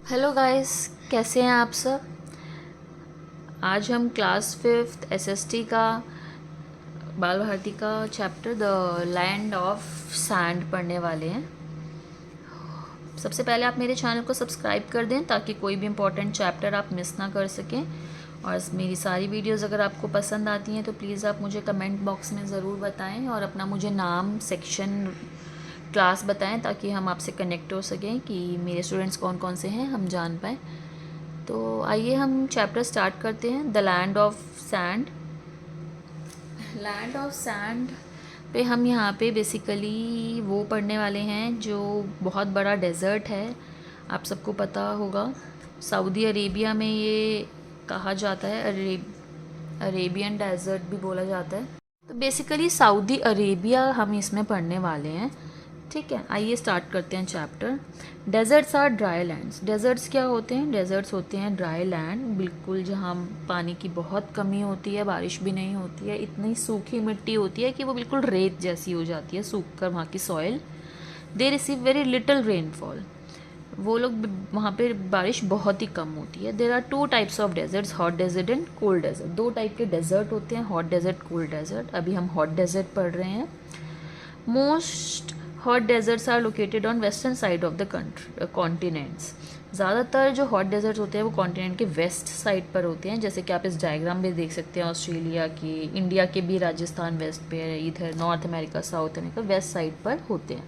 Hello guys, कैसे हैं आप सब। आज हम क्लास 5th एसएसटी का बाल भारती का chapter the land of sand पढ़ने वाले हैं। सबसे पहले आप मेरे चैनल को सब्सक्राइब कर दें ताकि कोई भी इम्पोर्टेंट चैप्टर आप मिस ना कर सकें। और मेरी सारी वीडियोस अगर आपको पसंद आती हैं तो प्लीज़ आप मुझे कमेंट बॉक्स में ज़रूर बताएं और अपना मुझे नाम, सेक्शन, क्लास बताएं ताकि हम आपसे कनेक्ट हो सकें कि मेरे स्टूडेंट्स कौन कौन से हैं, हम जान पाएँ। तो आइए हम चैप्टर स्टार्ट करते हैं, the land of sand. Land of sand पे हम यहाँ पे बेसिकली वो पढ़ने वाले हैं जो बहुत बड़ा डेज़र्ट है। आप सबको पता होगा सऊदी अरेबिया में ये कहा जाता है, अरेबियन डेज़र्ट भी बोला जाता है। तो बेसिकली सऊदी अरेबिया हम इसमें पढ़ने वाले हैं। ठीक है, आइए स्टार्ट करते हैं chapter. Deserts are dry lands. Deserts क्या होते हैं? डेजर्ट्स होते हैं ड्राई लैंड, बिल्कुल जहाँ पानी की बहुत कमी होती है, बारिश भी नहीं होती है, इतनी सूखी मिट्टी होती है कि वो बिल्कुल रेत जैसी हो जाती है, सूख कर वहाँ की soil. They receive very little rainfall. वो लोग वहाँ पे बारिश बहुत ही कम होती है। There are 2 types of deserts, hot desert and cold desert. 2 type के डेजर्ट होते हैं, हॉट डेजर्ट, कोल्ड डेजर्ट। अभी हम हॉट डेजर्ट पढ़ रहे हैं। Most hot deserts are located on western side of the country continents. ज़्यादातर जो हॉट डेजर्ट्स होते हैं वो कॉन्टिनेंट के वेस्ट साइड पर होते हैं, जैसे कि आप इस डायग्राम में देख सकते हैं। ऑस्ट्रेलिया के, इंडिया के भी राजस्थान वेस्ट पे है, इधर north America, south America west side पर होते हैं।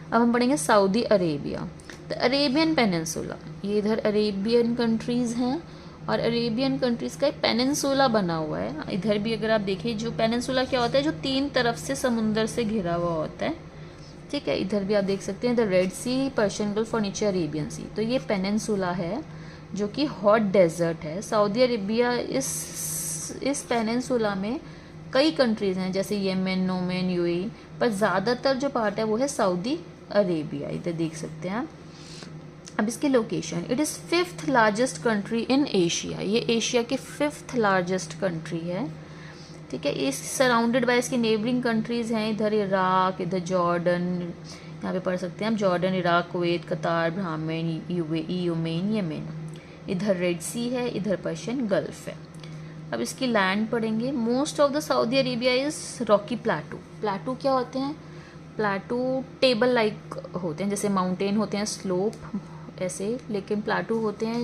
अब हम पढ़ेंगे Saudi Arabia, the Arabian peninsula. ये इधर अरेबियन कंट्रीज़ हैं और अरेबियन कंट्रीज़ का एक पेनिनसुला बना हुआ है। इधर भी अगर आप देखिए, जो पेनिनसुला क्या होता है, जो 3 तरफ से समुंदर से घिरा हुआ होता है। ठीक है, इधर भी आप देख सकते हैं the red sea, Persian gulf और नीचे अरेबियन सी। तो ये पेनिनसुला है जो कि हॉट डेजर्ट है। सऊदी अरेबिया इस पेनिनसुला में कई कंट्रीज़ हैं, जैसे येमेन, ओमान, यूएई, पर ज़्यादातर जो पार्ट है वो है सऊदी अरेबिया। इधर देख सकते हैं आप। अब इसकी location, it is 5th largest country in Asia. ये एशिया की 5th लार्जेस्ट कंट्री है। ठीक है, इस सराउंडेड बाय इसकी नेबरिंग कंट्रीज़ हैं, इधर इराक, इधर जॉर्डन, यहाँ पे पढ़ सकते हैं आप, जॉर्डन, इराक, कुवैत, कतार, ब्राह्मण, यूएई, ओमान, येमेन। इधर रेड सी है, इधर पर्शियन गल्फ है। अब इसकी लैंड पढ़ेंगे। Most of the Saudi Arabia is Rocky plateau. Plateau क्या होते हैं? प्लाटू टेबल लाइक होते हैं, जैसे माउंटेन होते हैं स्लोप ऐसे, लेकिन प्लाटू होते हैं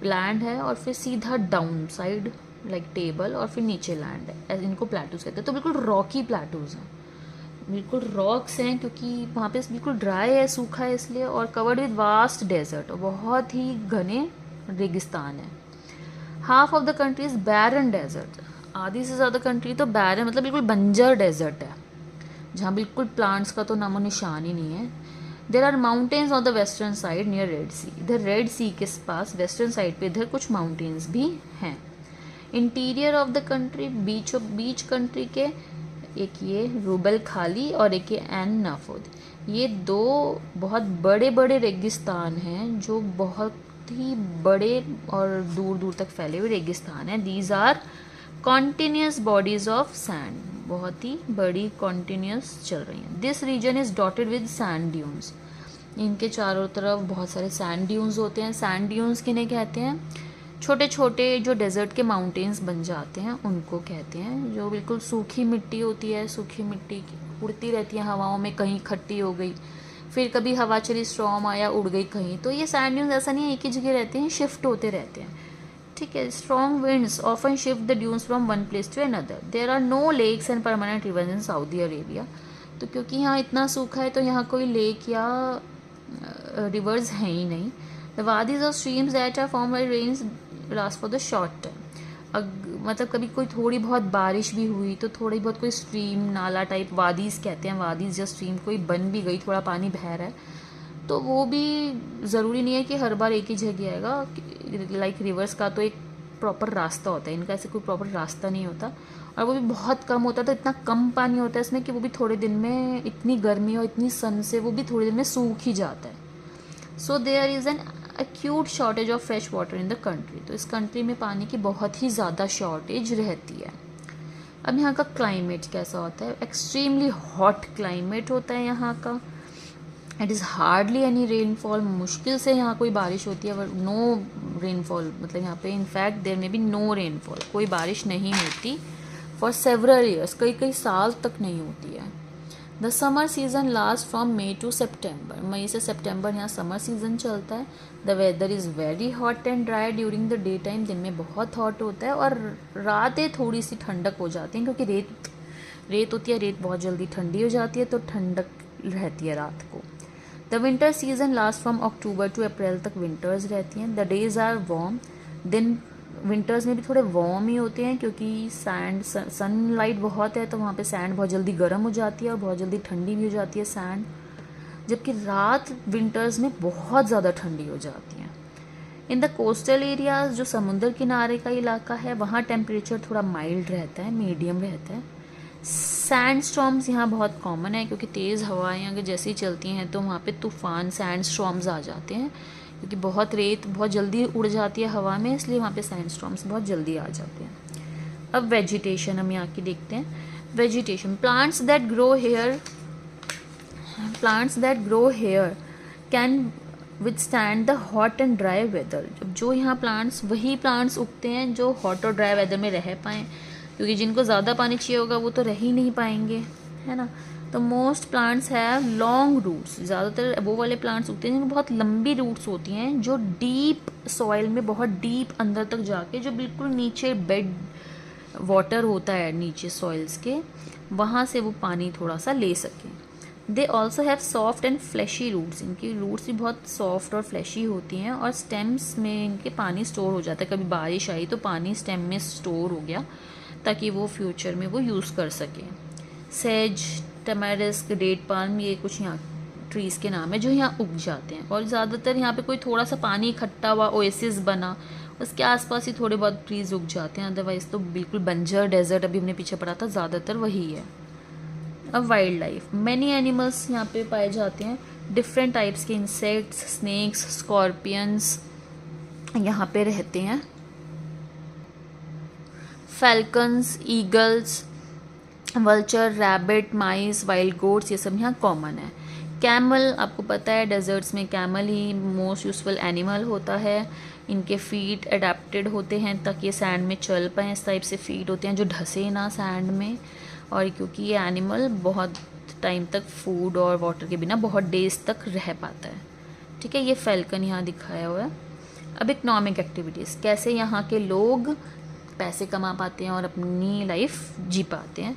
लैंड है और फिर सीधा डाउन साइड लाइक टेबल और फिर नीचे लैंड है, ऐसे इनको प्लेटूज कहते हैं। तो बिल्कुल रॉकी प्लेटूज हैं, बिल्कुल रॉक्स हैं, क्योंकि वहाँ पे बिल्कुल ड्राई है, सूखा है इसलिए, और कवर्ड विद वास्ट डेजर्ट, और बहुत ही घने रेगिस्तान है। Half of the country is barren desert. आधी से ज़्यादा कंट्री तो बैरन मतलब बिल्कुल बंजर डेजर्ट है, जहाँ बिल्कुल प्लांट्स का तो नामो निशान ही नहीं है। There are mountains on the western side near Red Sea. इधर रेड सी के पास वेस्टर्न साइड पे इधर कुछ माउंटेन्स भी हैं। Interior of the country, beach country के, एक ये रूबल खाली और एक ये एन नाफोद। ये 2 बहुत बड़े बड़े रेगिस्तान हैं जो बहुत ही बड़े और दूर दूर तक फैले हुए रेगिस्तान हैं। These are continuous bodies of sand, बहुत ही बड़ी कॉन्टिन्यूस चल रही हैं। This region is dotted with sand dunes. इनके चारों तरफ बहुत सारे सैंड ड्यून्स होते हैं। सैंड ड्यून्स किन्हें कहते हैं? छोटे छोटे जो डेजर्ट के माउंटेन्स बन जाते हैं उनको कहते हैं, जो बिल्कुल सूखी मिट्टी होती है, सूखी मिट्टी उड़ती रहती है हवाओं में, कहीं खट्टी हो गई, फिर कभी हवा चली, स्टॉर्म आया, उड़ गई कहीं। तो ये सैंड ड्यून्स ऐसा नहीं है एक ही जगह रहते हैं, शिफ्ट होते रहते हैं। ठीक है, strong winds often shift the dunes from one place to another. There are no lakes and permanent rivers in Saudi Arabia. तो क्योंकि यहाँ इतना सूखा है तो यहाँ कोई लेक या रिवर्स हैं ही नहीं। द वादीज और streams that are form by rains last for the short term. मतलब कभी कोई थोड़ी बहुत बारिश भी हुई तो थोड़ी बहुत कोई स्ट्रीम, नाला टाइप, वादीज कहते हैं, वादीज या स्ट्रीम कोई बन भी गई, थोड़ा पानी बह रहा है, तो वो भी ज़रूरी नहीं है कि हर बार एक ही जगह आएगा। लाइक रिवर्स का तो एक प्रॉपर रास्ता होता है, इनका ऐसे कोई प्रॉपर रास्ता नहीं होता, और वो भी बहुत कम होता है। तो इतना कम पानी होता है इसमें कि वो भी थोड़े दिन में, इतनी गर्मी और इतनी सन से वो भी थोड़े दिन में सूख ही जाता है। So there is an acute shortage of fresh water in the country. तो इस कंट्री में पानी की बहुत ही ज़्यादा शॉर्टेज रहती है। अब यहाँ का क्लाइमेट कैसा होता है? एक्सट्रीमली हॉट क्लाइमेट होता है यहाँ का। It is hardly any rainfall, मुश्किल से यहाँ कोई बारिश होती है, नो रेनफॉल, मतलब यहाँ पे इनफैक्ट देयर में भी नो रेनफॉल, कोई बारिश नहीं होती फॉर सेवरल ईयर्स, कई कई साल तक नहीं होती है। The summer season last from May to September, मई से सितंबर यहाँ समर सीजन चलता है। The weather is very hot and dry during the day time, दिन में बहुत हॉट होता है और रातें थोड़ी सी ठंडक हो जाती हैं, क्योंकि रेत होती है, रेत बहुत जल्दी ठंडी हो जाती है, तो ठंडक रहती है रात को। The winter season last from October to April तक विंटर्स रहती हैं। द डेज आर वार्म, दिन विंटर्स में भी थोड़े वार्म ही होते हैं, क्योंकि सैंड सनलाइट बहुत है, तो वहाँ पे सैंड बहुत जल्दी गर्म हो जाती है और बहुत जल्दी ठंडी भी हो जाती है सैंड, जबकि रात विंटर्स में बहुत ज़्यादा ठंडी हो जाती है। इन द कोस्टल एरियाज, जो समुद्र किनारे का इलाका है, वहाँ टेम्परेचर थोड़ा माइल्ड रहता है, मीडियम रहता है। सैंड स्टॉर्म्स यहाँ बहुत कॉमन है, क्योंकि तेज़ हवाएं अगर जैसे ही चलती हैं तो वहाँ पे तूफ़ान सैंड स्टॉर्म्स आ जाते हैं, क्योंकि बहुत रेत बहुत जल्दी उड़ जाती है हवा में, इसलिए वहाँ पे सैंड स्टॉर्म्स बहुत जल्दी आ जाते हैं। अब वेजिटेशन हम यहाँ की देखते हैं। Vegetation, plants that grow here can withstand the hot and dry weather, जो यहाँ प्लांट्स वही प्लांट्स उगते हैं जो हॉट और ड्राई वेदर में रह पाएँ, क्योंकि जिनको ज़्यादा पानी चाहिए होगा वो तो रह ही नहीं पाएंगे, है ना। तो most plants have long roots, ज़्यादातर वो वाले प्लांट्स उगते हैं जिनमें बहुत लंबी रूट्स होती हैं, जो डीप सॉइल में बहुत डीप अंदर तक जाके, जो बिल्कुल नीचे बेड वाटर होता है नीचे सॉइल्स के, वहाँ से वो पानी थोड़ा सा ले सकें। They also have soft and fleshy roots, इनकी रूट्स भी बहुत सॉफ्ट और फ्लैशी होती हैं, और स्टेम्स में इनके पानी स्टोर हो जाता है, कभी बारिश आई तो पानी स्टेम में स्टोर हो गया, ताकि वो फ्यूचर में वो यूज़ कर सकें। सेज, टमारिस्क, डेट पाल्म, ये कुछ यहाँ ट्रीज़ के नाम है जो यहाँ उग जाते हैं, और ज़्यादातर यहाँ पे कोई थोड़ा सा पानी इकट्ठा हुआ ओएसिस बना, उसके आसपास ही थोड़े बहुत ट्रीज़ उग जाते हैं, अदरवाइज़ तो बिल्कुल बंजर डेजर्ट अभी हमने पीछे पढ़ा था, ज़्यादातर वही है। अब वाइल्ड लाइफ, मैनी एनिमल्स यहाँ पे पाए जाते हैं, डिफरेंट टाइप्स के इंसेक्ट्स, स्नेक्स, स्कॉर्पियंस यहाँ पे रहते हैं। फैल्कन्स, ईगल्स, वल्चर, रैबिट, माइस, वाइल्ड गोट्स, ये सब यहाँ कॉमन है। कैमल, आपको पता है डेजर्ट्स में कैमल ही मोस्ट यूजफुल एनिमल होता है, इनके फीट अडेप्टेड होते हैं ताकि ये सैंड में चल पाएँ, इस टाइप से फीट होते हैं जो ढसे ना सैंड में, और क्योंकि ये एनिमल बहुत टाइम तक फूड और वाटर के बिना बहुत डेज तक रह पाता है। ठीक है, ये फैल्कन यहाँ दिखाया हुआ है। अब इकोनॉमिक एक्टिविटीज़, कैसे यहाँ के लोग पैसे कमा पाते हैं और अपनी लाइफ जी पाते हैं।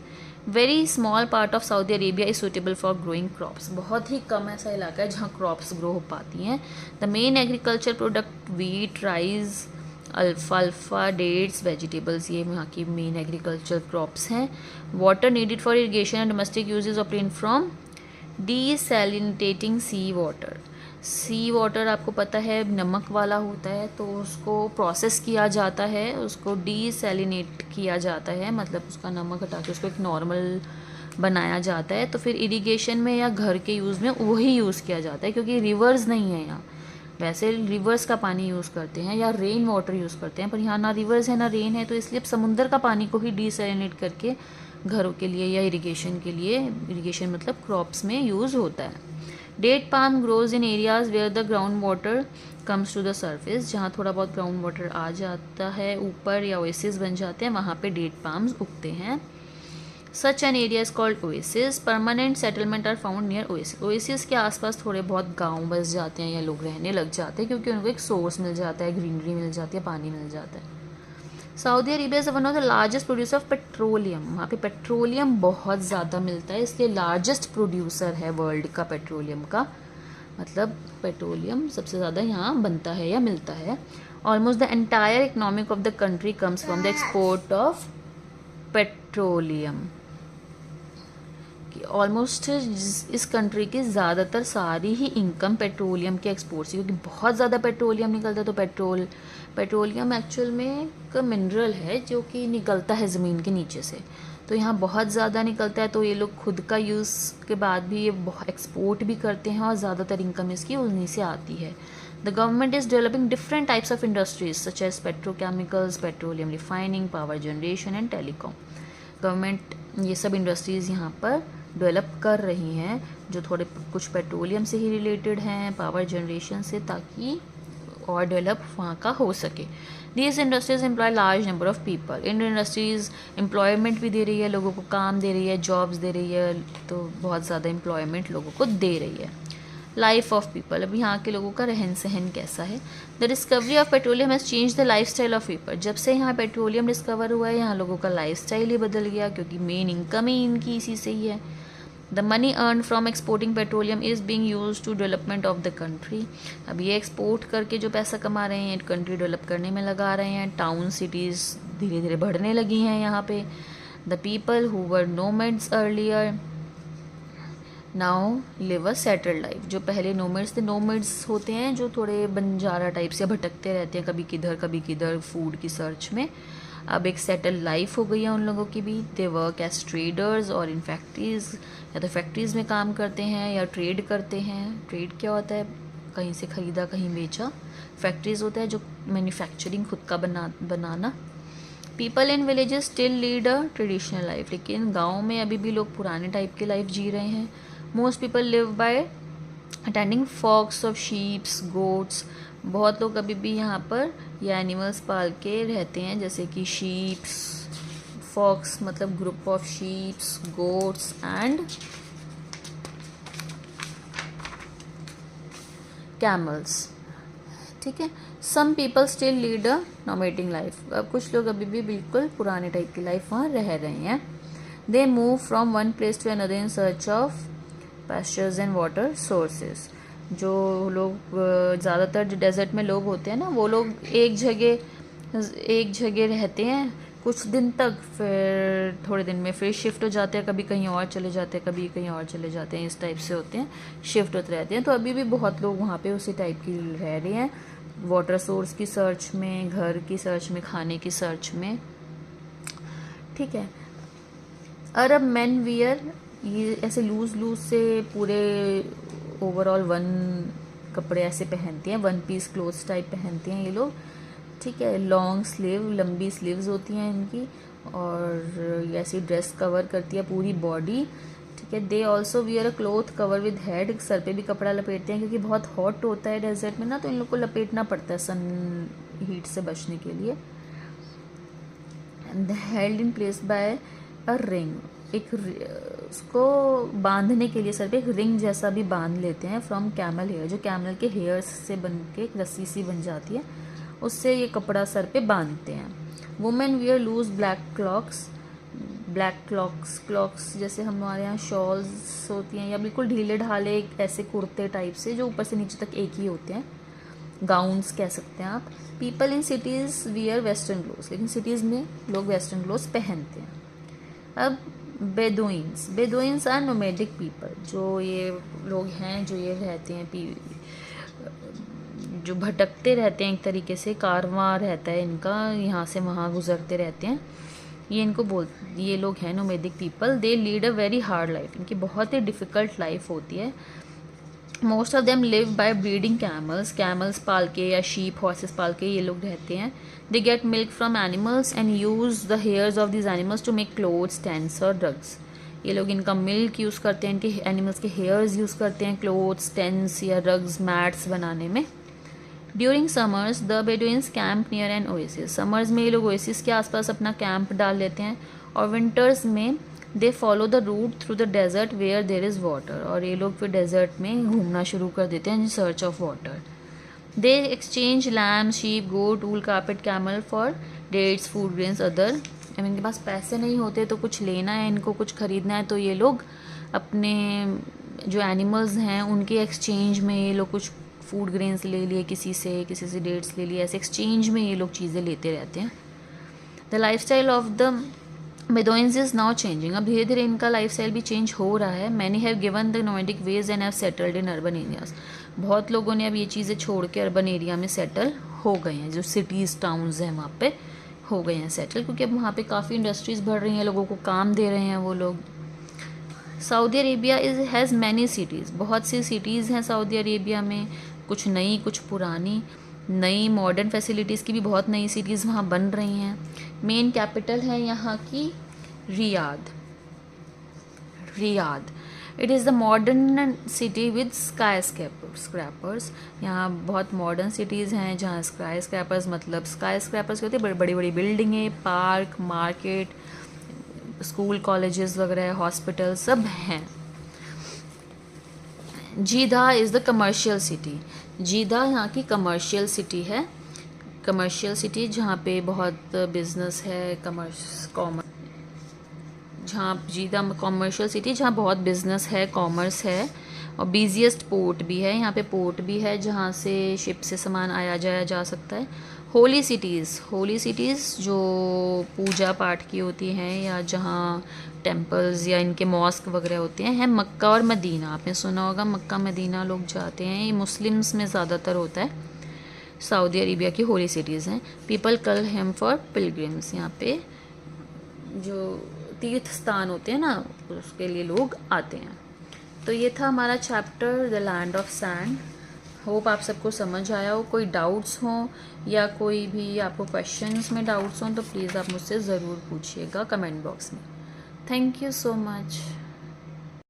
Very small part of Saudi Arabia is suitable for growing crops, बहुत ही कम ऐसा इलाका है जहाँ क्रॉप्स ग्रो हो पाती हैं। The main agriculture product wheat, rice, अल्फाल्फा, डेट्स, वेजिटेबल्स, ये यहाँ की मेन एग्रीकल्चर क्रॉप्स हैं। Water needed for irrigation and domestic usages obtain from desalinating sea water. Sea water आपको पता है नमक वाला होता है, तो उसको प्रोसेस किया जाता है, उसको डीसैलिनेट किया जाता है, मतलब उसका नमक हटा के उसको एक नॉर्मल बनाया जाता है, तो फिर इरिगेशन में या घर के यूज़ में वही यूज़ किया जाता है, क्योंकि रिवर्स नहीं है यहाँ। वैसे रिवर्स का पानी यूज़ करते हैं या रेन वाटर यूज़ करते हैं, पर यहाँ ना रिवर्स है ना रेन है, तो इसलिए अब समुद्र का पानी को ही डीसैलिनेट करके घरों के लिए या इरिगेशन के लिए, इरिगेशन मतलब क्रॉप्स में यूज़ होता है। Date palm grows in areas where the ground water comes to the surface, जहाँ थोड़ा बहुत ग्राउंड वाटर आ जाता है ऊपर या ओएसिस बन जाते हैं, वहाँ पे डेट पाम्स उगते हैं। Such an area is called oasis, permanent settlement are found near oasis. Oasis के आसपास थोड़े बहुत गांव बस जाते हैं या लोग रहने लग जाते हैं, क्योंकि उनको एक सोर्स मिल जाता है, ग्रीनरी मिल जाती है, पानी मिल जाता है। Saudi Arabia is one of the largest producer of petroleum, वहाँ पे पेट्रोलियम बहुत ज़्यादा मिलता है, इसलिए लार्जेस्ट प्रोड्यूसर है वर्ल्ड का पेट्रोलियम का, मतलब पेट्रोलियम सबसे ज़्यादा यहाँ बनता है या मिलता है। Almost the entire economic of the country comes from the export of petroleum. Almost इस कंट्री की ज़्यादातर सारी ही इनकम पेट्रोलियम के एक्सपोर्ट से, क्योंकि बहुत ज़्यादा पेट्रोलियम निकलता है, तो पेट्रोलियम एक्चुअल में एक मिनरल है जो कि निकलता है ज़मीन के नीचे से, तो यहाँ बहुत ज़्यादा निकलता है, तो ये लोग खुद का यूज़ के बाद भी ये एक्सपोर्ट भी करते हैं और ज़्यादातर इनकम इसकी उन्हीं से आती है। The government is developing different types of industries such as petrochemicals, petroleum refining, power generation and telecom. Government ये सब इंडस्ट्रीज़ यहाँ पर डेवलप कर रही हैं जो थोड़े कुछ पेट्रोलियम से ही रिलेटेड हैं, पावर जनरेशन से, ताकि और डेवलप वहाँ का हो सके। These industries employ large number of people. Indian industries employment भी दे रही है, लोगों को काम दे रही है, जॉब्स दे रही है, तो बहुत ज़्यादा एम्प्लॉयमेंट लोगों को दे रही है। लाइफ ऑफ पीपल, अब यहाँ के लोगों का रहन सहन कैसा है। The discovery of petroleum has change the life style of people. जब से यहाँ पेट्रोलियम डिस्कवर हुआ है, यहाँ लोगों का लाइफ स्टाइल ही बदल गया, क्योंकि मेन इनकम ही इनकी इसी से ही है। The money earn from exporting petroleum is being used to development of the country. अब ये एक्सपोर्ट करके जो पैसा कमा रहे हैं, कंट्री डेवलप करने में लगा रहे हैं। टाउन सिटीज़ धीरे धीरे बढ़ने लगी हैं यहाँ पे। The people who were nomads earlier now live a settled life. जो पहले नोमैड्स थे, नोमैड्स होते हैं जो थोड़े बंजारा टाइप से भटकते रहते हैं, कभी किधर फूड की सर्च में। अब एक सेटल लाइफ हो गई है उन लोगों की भी। दे वर्क एज ट्रेडर्स और इन फैक्ट्रीज, या तो फैक्ट्रीज़ में काम करते हैं या ट्रेड करते हैं। ट्रेड क्या होता है, कहीं से ख़रीदा कहीं बेचा। फैक्ट्रीज़ होता है जो मैन्युफैक्चरिंग खुद का बनाना। People in villages still lead a traditional life. लेकिन गाँव में अभी भी लोग पुराने टाइप की लाइफ जी रहे हैं। Most people live by attending flocks of sheeps, goats. बहुत लोग अभी भी यहाँ पर ये एनिमल्स पाल के रहते हैं, जैसे कि शीप्स, फॉक्स मतलब group of sheeps, goats and camels. ठीक है। Some people still lead a nomadic life. अब कुछ लोग अभी भी बिल्कुल पुराने टाइप की लाइफ वहाँ रह रहे हैं। They move from one place to another in search of pastures and water sources. जो लोग ज़्यादातर जो डेजर्ट में लोग होते हैं ना, वो लोग एक जगह रहते हैं कुछ दिन तक, फिर थोड़े दिन में फिर शिफ्ट हो जाते हैं, कभी कहीं और चले जाते हैं, कभी कहीं और चले जाते हैं। इस टाइप से होते हैं, शिफ्ट होते रहते हैं। तो अभी भी बहुत लोग वहाँ पे उसी टाइप की रह रहे हैं, वाटर सोर्स की सर्च में, घर की सर्च में, खाने की सर्च में। ठीक है। अरब मैन वियर, ये ऐसे लूज से पूरे ओवरऑल वन कपड़े ऐसे पहनते हैं, वन पीस क्लोथ्स टाइप पहनते हैं ये लोग। ठीक है। लॉन्ग स्लीव, लंबी स्लीव्स होती हैं इनकी, और ऐसी ड्रेस कवर करती है पूरी बॉडी। ठीक है। They also wear a cloth cover with head. Sir पे भी कपड़ा लपेटते हैं, क्योंकि बहुत हॉट होता है डेजर्ट में ना, तो इन लोग को लपेटना पड़ता है सन हीट से बचने के लिए। Held in place by a ring. एक उसको बांधने के लिए सर पे एक रिंग जैसा भी बांध लेते हैं फ्रॉम कैमल हेयर। जो कैमल के हेयर्स से बन के एक रस्सी सी बन जाती है, उससे ये कपड़ा सर पे बांधते हैं। Women wear loose black cloaks जैसे हमारे यहाँ शॉल्स होती हैं, या बिल्कुल ढीले ढाले ऐसे कुर्ते टाइप से जो ऊपर से नीचे तक एक ही होते हैं, गाउन्स कह सकते हैं आप। People in cities wear western clothes. लेकिन सिटीज़ में लोग वेस्टर्न क्लोथ्स पहनते हैं। अब बेदुइन्स आर नोमैडिक पीपल। जो ये लोग हैं जो ये रहते हैं, जो भटकते रहते हैं, एक तरीके से कारवां रहता है इनका, यहाँ से वहाँ गुजरते रहते हैं। ये लोग हैं nomadic people. They lead a very hard life. इनकी बहुत ही डिफ़िकल्ट लाइफ होती है। Most of them live by breeding camels पाल के या शीप, हॉर्सेस पाल के ये लोग रहते हैं। They get milk from animals and use the hairs of this animals to make clothes, tents और ड्रग्स। ये लोग इनका मिल्क यूज़ करते हैं, इनके एनिमल्स के हेयर्स यूज़ करते हैं क्लोथ्स, टेंट्स या रग्स, मैट्स बनाने में। During summers the Bedouins camp near an oasis. Summers में ये लोग ओएसिस के आसपास अपना कैंप डाल लेते हैं, और विंटर्स में they follow the route through the desert where there is water. और ये लोग फिर डेजर्ट में घूमना शुरू कर देते हैं in search of water. They exchange lamb, sheep, goat, wool, carpet, camel for dates, food grains, other. इनके पास पैसे नहीं होते तो कुछ लेना है, इनको कुछ ख़रीदना है, तो ये लोग अपने जो एनिमल्स हैं उनके एक्सचेंज में ये लोग कुछ फूड ग्रेन्स ले लिए, किसी से डेट्स ले लिए, ऐसे एक्सचेंज में ये लोग चीज़ें लेते रहते हैं। The life style of the Bedouins is now changing. अब धीरे धीरे इनका लाइफ स्टाइल भी चेंज हो रहा है। Many have given the nomadic ways and have settled in urban areas. बहुत लोगों ने अब ये चीज़ें छोड़ के अर्बन एरिया में सेटल हो गए हैं, जो सिटीज़ टाउन्स हैं वहाँ पे हो गए हैं सेटल, क्योंकि अब वहाँ पे काफ़ी इंडस्ट्रीज़ बढ़ रही हैं, लोगों को काम दे रहे हैं वो लोग। Saudi Arabia has many cities. बहुत सी सिटीज़ हैं सऊदी अरेबिया में, कुछ नई कुछ पुरानी। नई मॉडर्न फैसिलिटीज़ की भी बहुत नई सिटीज़ वहाँ बन रही हैं। मेन कैपिटल है यहाँ की Riyadh. It is the modern city with sky scrapers. यहाँ बहुत मॉडर्न सिटीज़ हैं जहाँ स्काई स्क्रैपर्स, मतलब स्काई स्क्रैपर्स होते हैं बड़ी बड़ी बिल्डिंगें, पार्क, मार्केट, स्कूल, कॉलेजेस वगैरह, हॉस्पिटल सब हैं। जीदा इज़ द कमर्शियल सिटी। जीदा यहाँ की कमर्शियल सिटी है। कमर्शियल सिटी जहाँ पे बहुत बिजनेस है, जहाँ जीदा कमर्शियल सिटी जहाँ बहुत बिजनेस है, कॉमर्स है, और बिजिएस्ट पोर्ट भी है। यहाँ पे पोर्ट भी है जहाँ से शिप से सामान आया जाया जा सकता है। होली सिटीज़ जो पूजा पाठ की होती हैं या जहाँ टेम्पल्स या इनके मॉस्क वगैरह होते हैं मक्का और मदीना। आपने सुना होगा मक्का मदीना लोग जाते हैं, ये मुस्लिम्स में ज़्यादातर होता है। सऊदी अरेबिया की होली सिटीज़ हैं। पीपल कल हिम फॉर पिलग्रिम्स। यहाँ पे जो तीर्थ स्थान होते हैं ना, उसके लिए लोग आते हैं। तो ये था हमारा chapter the land of sand. Hope आप सबको समझ आया हो। कोई डाउट्स हों या कोई भी आपको क्वेश्चंस में डाउट्स हों तो प्लीज़ आप मुझसे ज़रूर पूछिएगा कमेंट बॉक्स में। Thank you so much.